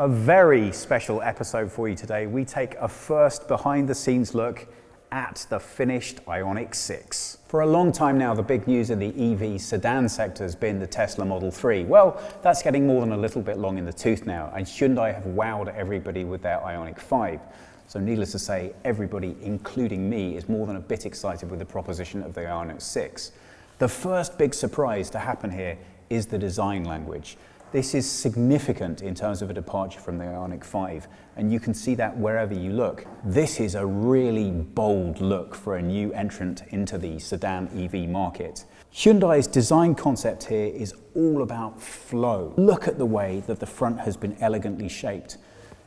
A very special episode for you today. We take a first behind the scenes look at the finished IONIQ 6. For a long time now, the big news in the EV sedan sector has been the Tesla Model 3. Well, that's getting more than a little bit long in the tooth now, and Hyundai have wowed everybody with their IONIQ 5. So needless to say, everybody, including me, is more than a bit excited with the proposition of the IONIQ 6. The first big surprise to happen here is the design language. This is significant in terms of a departure from the IONIQ 5, and you can see that wherever you look. This is a really bold look for a new entrant into the sedan EV market. Hyundai's design concept here is all about flow. Look at the way that the front has been elegantly shaped.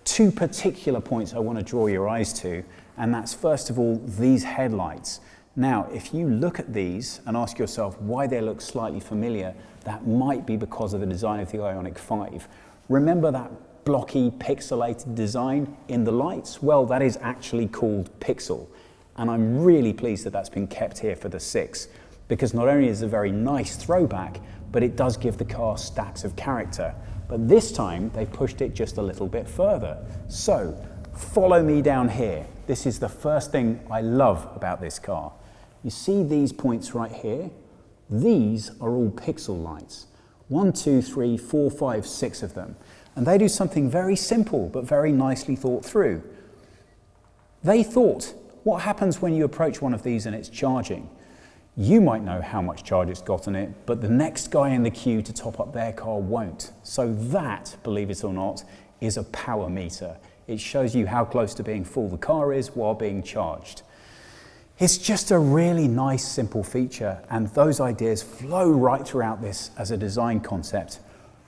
Two particular points I want to draw your eyes to, and that's first of all these headlights. Now, if you look at these and ask yourself why they look slightly familiar, that might be because of the design of the IONIQ 5. Remember that blocky, pixelated design in the lights? Well, that is actually called Pixel. And I'm really pleased that that's been kept here for the 6, because not only is it a very nice throwback, but it does give the car stacks of character. But this time, they've pushed it just a little bit further. So, follow me down here. This is the first thing I love about this car. You see these points right here? These are all pixel lights. 1, 2, 3, 4, 5, 6 of them. And they do something very simple, but very nicely thought through. They thought, what happens when you approach one of these and it's charging? You might know how much charge it's got in it, but the next guy in the queue to top up their car won't. So that, believe it or not, is a power meter. It shows you how close to being full the car is while being charged. It's just a really nice, simple feature, and those ideas flow right throughout this as a design concept.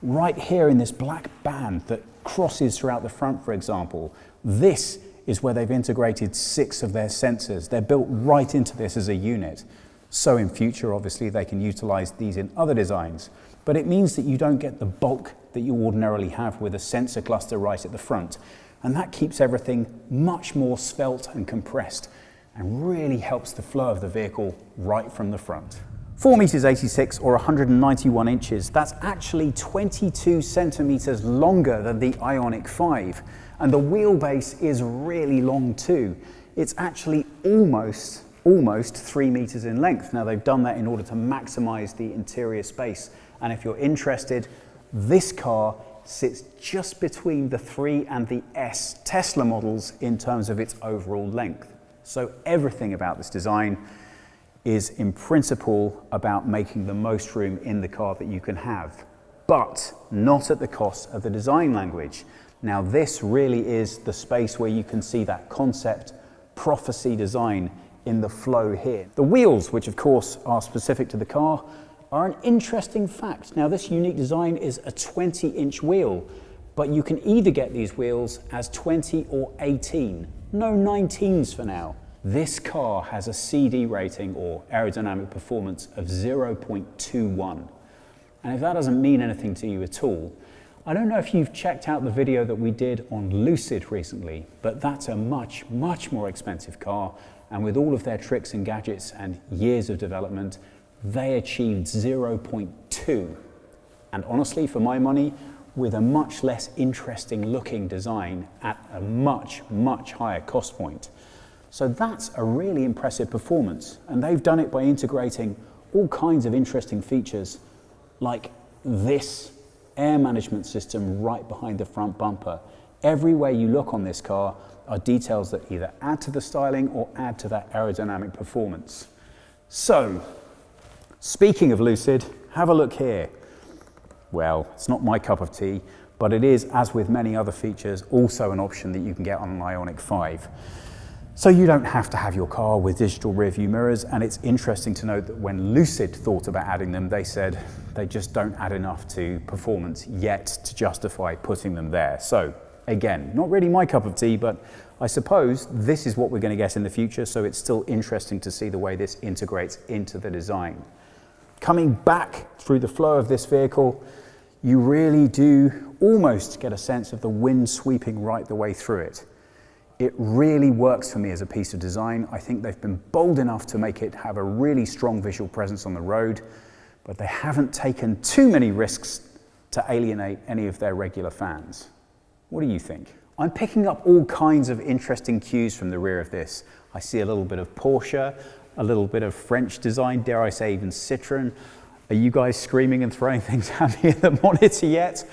Right here in this black band that crosses throughout the front, for example, this is where they've integrated 6 of their sensors. They're built right into this as a unit. So in future, obviously, they can utilize these in other designs, but it means that you don't get the bulk that you ordinarily have with a sensor cluster right at the front, and that keeps everything much more svelte and compressed, and really helps the flow of the vehicle right from the front. 4 meters 86 or 191 inches, that's actually 22 centimeters longer than the IONIQ 5. And the wheelbase is really long too. It's actually almost 3 meters in length. Now they've done that in order to maximize the interior space. And if you're interested, this car sits just between the 3 and the S Tesla models in terms of its overall length. So everything about this design is in principle about making the most room in the car that you can have, but not at the cost of the design language. Now this really is the space where you can see that concept prophecy design in the flow here. The wheels, which of course are specific to the car, are an interesting fact. Now this unique design is a 20-inch wheel, but you can either get these wheels as 20 or 18. No 19s for now. This car has a CD rating or aerodynamic performance of 0.21. And if that doesn't mean anything to you at all, I don't know if you've checked out the video that we did on Lucid recently, but that's a much, much more expensive car. And with all of their tricks and gadgets and years of development, they achieved 0.2. And honestly, for my money, with a much less interesting looking design at a much, much higher cost point. So that's a really impressive performance. And they've done it by integrating all kinds of interesting features like this air management system right behind the front bumper. Everywhere you look on this car are details that either add to the styling or add to that aerodynamic performance. So, speaking of Lucid, have a look here. Well, it's not my cup of tea, but it is, as with many other features, also an option that you can get on an IONIQ 5. So you don't have to have your car with digital rear view mirrors, and it's interesting to note that when Lucid thought about adding them, they said they just don't add enough to performance yet to justify putting them there. So again, not really my cup of tea, but I suppose this is what we're going to get in the future, so it's still interesting to see the way this integrates into the design. Coming back through the flow of this vehicle, you really do almost get a sense of the wind sweeping right the way through it. It really works for me as a piece of design. I think they've been bold enough to make it have a really strong visual presence on the road, but they haven't taken too many risks to alienate any of their regular fans. What do you think? I'm picking up all kinds of interesting cues from the rear of this. I see a little bit of Porsche, a little bit of French design, dare I say even Citroën. Are you guys screaming and throwing things at me in the monitor yet?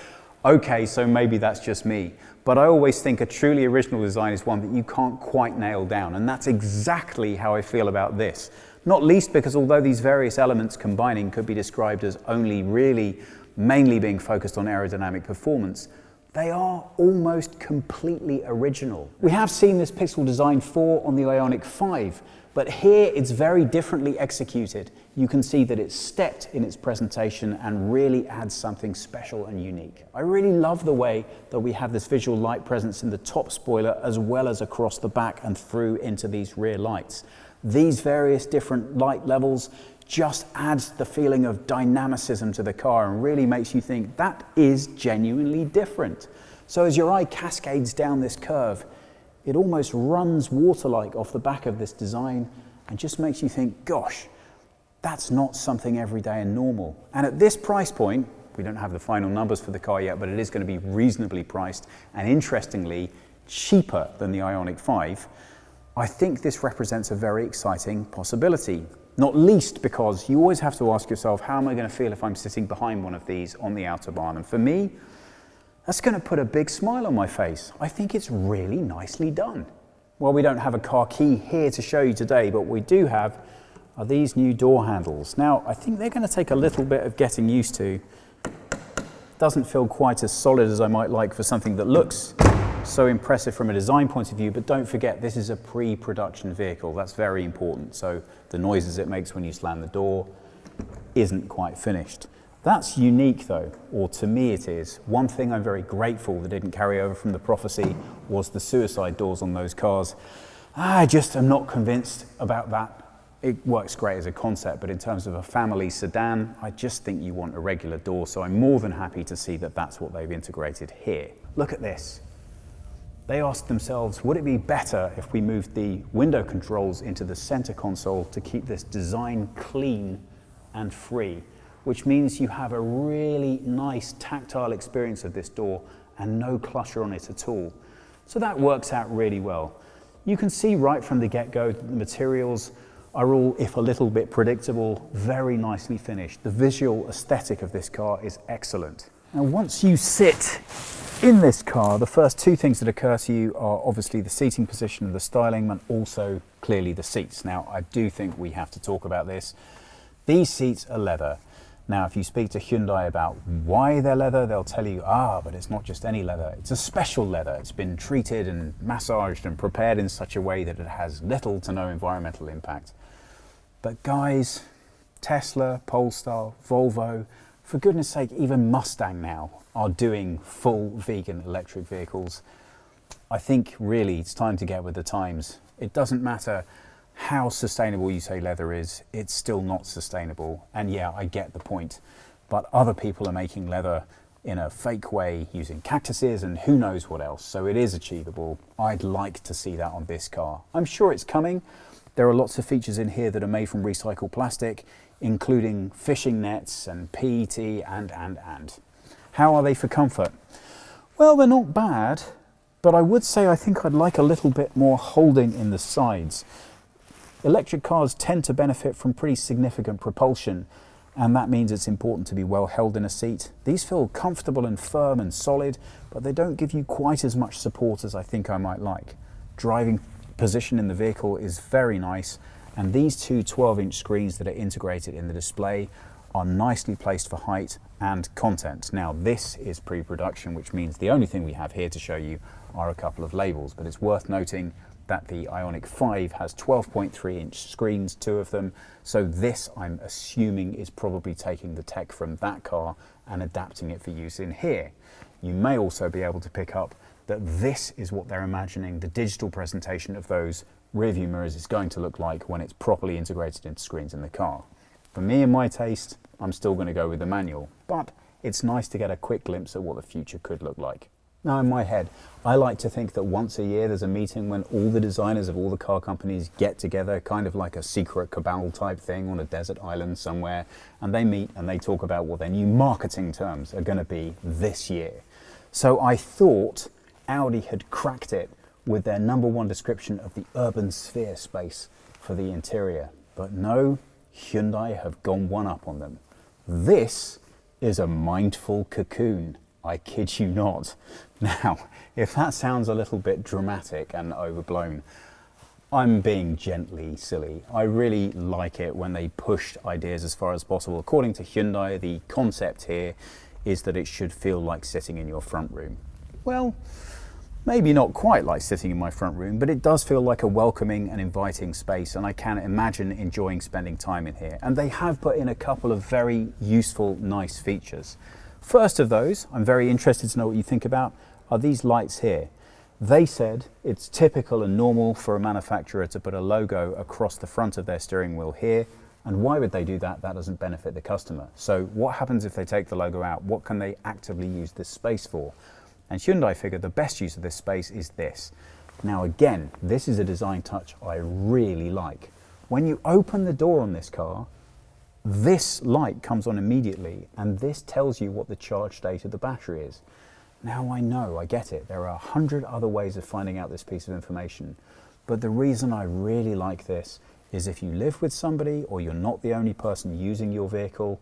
Okay, so maybe that's just me. But I always think a truly original design is one that you can't quite nail down, and that's exactly how I feel about this. Not least because although these various elements combining could be described as only really mainly being focused on aerodynamic performance, they are almost completely original. We have seen this pixel design 4 on the IONIQ 5, but here it's very differently executed. You can see that it's stepped in its presentation and really adds something special and unique. I really love the way that we have this visual light presence in the top spoiler as well as across the back and through into these rear lights. These various different light levels just adds the feeling of dynamicism to the car and really makes you think that is genuinely different. So as your eye cascades down this curve, it almost runs water-like off the back of this design and just makes you think, gosh, that's not something everyday and normal. And at this price point, we don't have the final numbers for the car yet, but it is going to be reasonably priced and interestingly cheaper than the IONIQ 5. I think this represents a very exciting possibility. Not least because you always have to ask yourself, how am I going to feel if I'm sitting behind one of these on the Autobahn? And for me, that's going to put a big smile on my face. I think it's really nicely done. Well, we don't have a car key here to show you today, but what we do have are these new door handles. Now, I think they're going to take a little bit of getting used to. Doesn't feel quite as solid as I might like for something that looks so impressive from a design point of view, but don't forget this is a pre-production vehicle. That's very important. So the noises it makes when you slam the door isn't quite finished. That's unique though, or to me it is. One thing I'm very grateful that didn't carry over from the Prophecy was the suicide doors on those cars. I just am not convinced about that. It works great as a concept, but in terms of a family sedan, I just think you want a regular door, so I'm more than happy to see that that's what they've integrated here. Look at this. They asked themselves, would it be better if we moved the window controls into the center console to keep this design clean and free, which means you have a really nice tactile experience of this door and no clutter on it at all. So that works out really well. You can see right from the get-go that the materials are all, if a little bit predictable, very nicely finished. The visual aesthetic of this car is excellent. Now, once you sit in this car, the first two things that occur to you are obviously the seating position and the styling, and also clearly the seats. Now, I do think we have to talk about this. These seats are leather. Now, if you speak to Hyundai about why they're leather, they'll tell you, but it's not just any leather, it's a special leather. It's been treated and massaged and prepared in such a way that it has little to no environmental impact. But guys, Tesla, Polestar, Volvo, for goodness sake, even Mustang now are doing full vegan electric vehicles. I think really it's time to get with the times. It doesn't matter how sustainable you say leather is, it's still not sustainable. And yeah, I get the point. But other people are making leather in a fake way using cactuses and who knows what else. So it is achievable. I'd like to see that on this car. I'm sure it's coming. There are lots of features in here that are made from recycled plastic, including fishing nets and PET and. How are they for comfort? Well, they're not bad, but I would say I think I'd like a little bit more holding in the sides. Electric cars tend to benefit from pretty significant propulsion, and that means it's important to be well held in a seat. These feel comfortable and firm and solid, but they don't give you quite as much support as I think I might like. Driving position in the vehicle is very nice, and these two 12-inch screens that are integrated in the display are nicely placed for height and content. Now, this is pre-production, which means the only thing we have here to show you are a couple of labels, but it's worth noting that the IONIQ 5 has 12.3-inch screens, two of them, so this, I'm assuming, is probably taking the tech from that car and adapting it for use in here. You may also be able to pick up that this is what they're imagining the digital presentation of those rearview mirrors is going to look like when it's properly integrated into screens in the car. For me and my taste, I'm still going to go with the manual, but it's nice to get a quick glimpse at what the future could look like. Now, in my head, I like to think that once a year there's a meeting when all the designers of all the car companies get together, kind of like a secret cabal type thing on a desert island somewhere, and they meet and they talk about what their new marketing terms are going to be this year. So I thought Audi had cracked it with their #1 description of the urban sphere space for the interior. But no, Hyundai have gone one up on them. This is a mindful cocoon. I kid you not. Now, if that sounds a little bit dramatic and overblown, I'm being gently silly. I really like it when they push ideas as far as possible. According to Hyundai, the concept here is that it should feel like sitting in your front room. Well, maybe not quite like sitting in my front room, but it does feel like a welcoming and inviting space, and I can imagine enjoying spending time in here. And they have put in a couple of very useful, nice features. First of those, I'm very interested to know what you think about, are these lights here. They said it's typical and normal for a manufacturer to put a logo across the front of their steering wheel here. And why would they do that? That doesn't benefit the customer. So what happens if they take the logo out? What can they actively use this space for? And Hyundai figured the best use of this space is this. Now again, this is a design touch I really like. When you open the door on this car, this light comes on immediately, and this tells you what the charge state of the battery is. Now I know, I get it, there are 100 other ways of finding out this piece of information, but the reason I really like this is if you live with somebody or you're not the only person using your vehicle,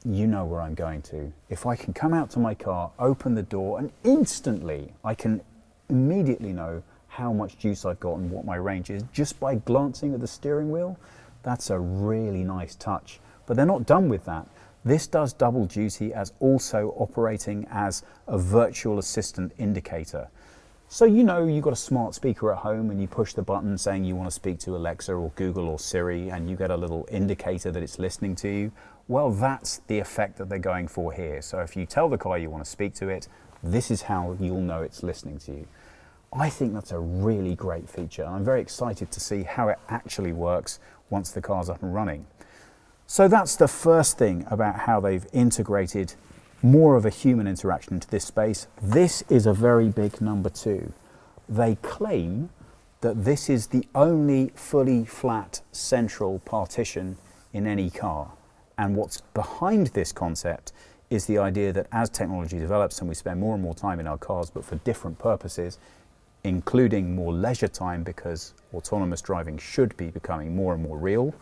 you know where I'm going to. If I can come out to my car, open the door, and instantly I can immediately know how much juice I've got and what my range is just by glancing at the steering wheel, that's a really nice touch. But they're not done with that. This does double duty as also operating as a virtual assistant indicator. So you know you've got a smart speaker at home and you push the button saying you want to speak to Alexa or Google or Siri, and you get a little indicator that it's listening to you. Well, that's the effect that they're going for here. So if you tell the car you want to speak to it, this is how you'll know it's listening to you. I think that's a really great feature, and I'm very excited to see how it actually works once the car's up and running. So that's the first thing about how they've integrated more of a human interaction into this space. This is a very big #2. They claim that this is the only fully flat central partition in any car. And what's behind this concept is the idea that as technology develops and we spend more and more time in our cars, but for different purposes, including more leisure time because autonomous driving should be becoming more and more real,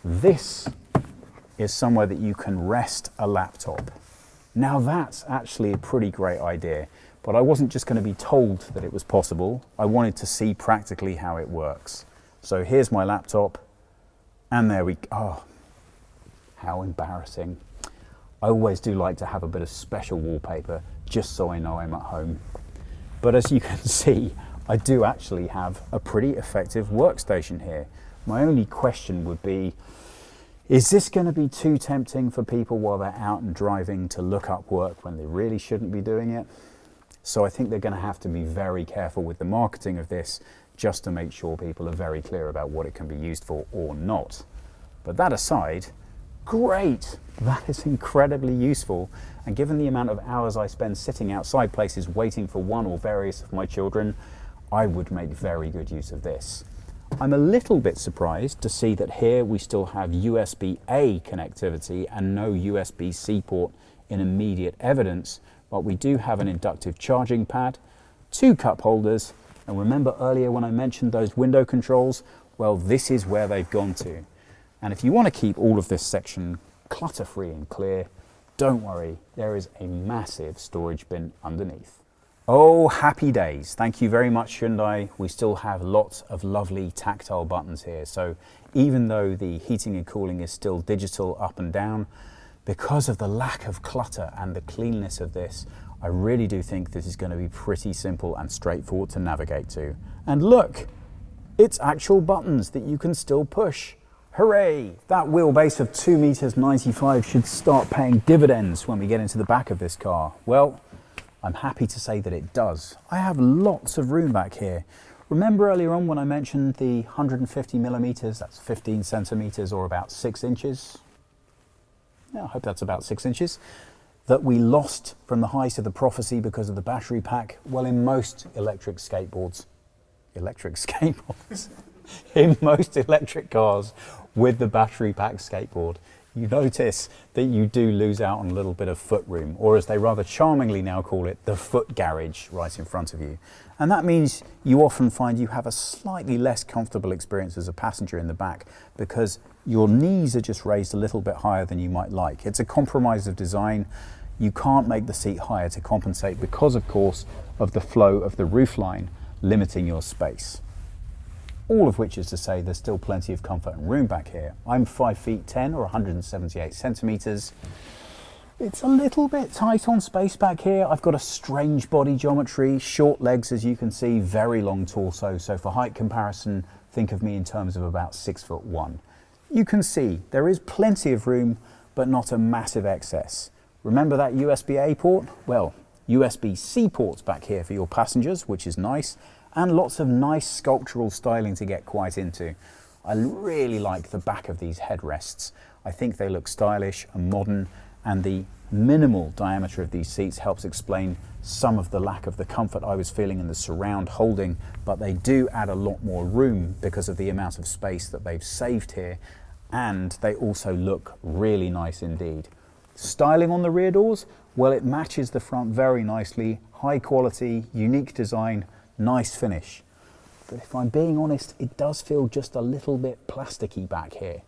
this is somewhere that you can rest a laptop. Now that's actually a pretty great idea, but I wasn't just going to be told that it was possible. I wanted to see practically how it works. So here's my laptop, and there we go. Oh, how embarrassing. I always do like to have a bit of special wallpaper just so I know I'm at home. But as you can see, I do actually have a pretty effective workstation here. My only question would be, is this going to be too tempting for people while they're out and driving to look up work when they really shouldn't be doing it? So I think they're going to have to be very careful with the marketing of this just to make sure people are very clear about what it can be used for or not. But that aside, great, that is incredibly useful. And given the amount of hours I spend sitting outside places waiting for one or various of my children, I would make very good use of this. I'm a little bit surprised to see that here we still have USB-A connectivity and no USB-C port in immediate evidence, but we do have an inductive charging pad, 2 cup holders, and remember earlier when I mentioned those window controls? Well, this is where they've gone to. And if you want to keep all of this section clutter-free and clear, don't worry, there is a massive storage bin underneath. Oh, happy days. Thank you very much, Hyundai. We still have lots of lovely tactile buttons here. So even though the heating and cooling is still digital up and down, because of the lack of clutter and the cleanness of this, I really do think this is going to be pretty simple and straightforward to navigate to. And look, it's actual buttons that you can still push. Hooray! That wheelbase of 2.95 meters should start paying dividends when we get into the back of this car. Well, I'm happy to say that it does. I have lots of room back here. Remember earlier on when I mentioned the 150 millimeters, that's 15 centimeters or about 6 inches? Yeah, I hope that's about 6 inches, that we lost from the height of the prophecy because of the battery pack. Well, in most electric skateboards, in most electric cars with the battery pack skateboard, you notice that you do lose out on a little bit of foot room, or as they rather charmingly now call it, the foot garage right in front of you. And that means you often find you have a slightly less comfortable experience as a passenger in the back because your knees are just raised a little bit higher than you might like. It's a compromise of design. You can't make the seat higher to compensate because, of course, of the flow of the roofline limiting your space. All of which is to say there's still plenty of comfort and room back here. I'm 5'10" or 178 centimeters. It's a little bit tight on space back here. I've got a strange body geometry, short legs as you can see, very long torso. So for height comparison, think of me in terms of about 6'1". You can see there is plenty of room, but not a massive excess. Remember that USB-A port? Well, USB-C ports back here for your passengers, which is nice, and lots of nice sculptural styling to get quite into. I really like the back of these headrests. I think they look stylish and modern, and the minimal diameter of these seats helps explain some of the lack of the comfort I was feeling in the surround holding, but they do add a lot more room because of the amount of space that they've saved here, and they also look really nice indeed. Styling on the rear doors, well, it matches the front very nicely. High quality, unique design, nice finish. But if I'm being honest, it does feel just a little bit plasticky back here.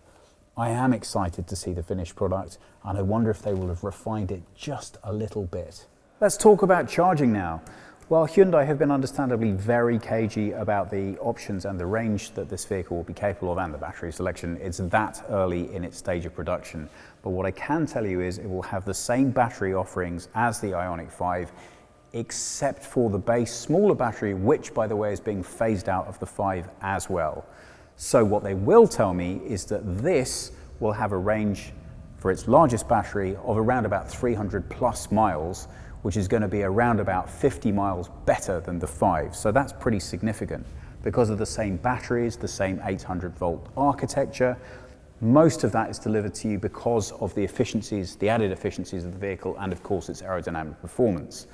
I am excited to see the finished product, and I wonder if they will have refined it just a little bit. Let's talk about charging now. Well, Hyundai have been understandably very cagey about the options and the range that this vehicle will be capable of and the battery selection. It's that early in its stage of production. But what I can tell you is it will have the same battery offerings as the IONIQ 5, except for the base smaller battery, which by the way is being phased out of the 5 as well. So what they will tell me is that this will have a range for its largest battery of around about 300 plus miles, which is going to be around about 50 miles better than the 5. So that's pretty significant because of the same batteries, the same 800 volt architecture. Most of that is delivered to you because of the efficiencies, the added efficiencies of the vehicle, and of course its aerodynamic performance.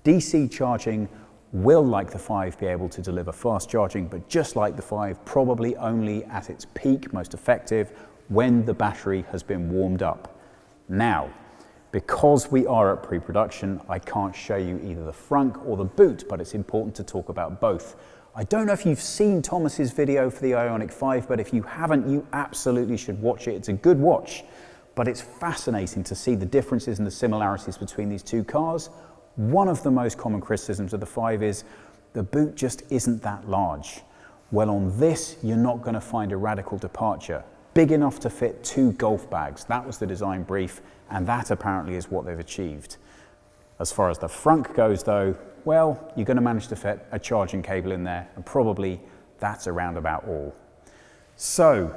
DC charging will, like the 5, be able to deliver fast charging, but just like the 5, probably only at its peak, most effective, when the battery has been warmed up. Now, because we are at pre-production, I can't show you either the frunk or the boot, but it's important to talk about both. I don't know if you've seen Thomas's video for the IONIQ 5, but if you haven't, you absolutely should watch it. It's a good watch, but it's fascinating to see the differences and the similarities between these two cars. One of the most common criticisms of the 5 is the boot just isn't that large. Well, on this, you're not going to find a radical departure. Big enough to fit 2 golf bags. That was the design brief, and that apparently is what they've achieved. As far as the frunk goes though, well, you're going to manage to fit a charging cable in there, and probably that's around about all. So,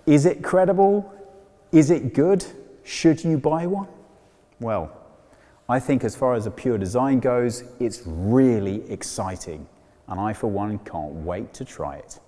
is it credible? Is it good? Should you buy one? Well, I think as far as a pure design goes, it's really exciting, and I for one can't wait to try it.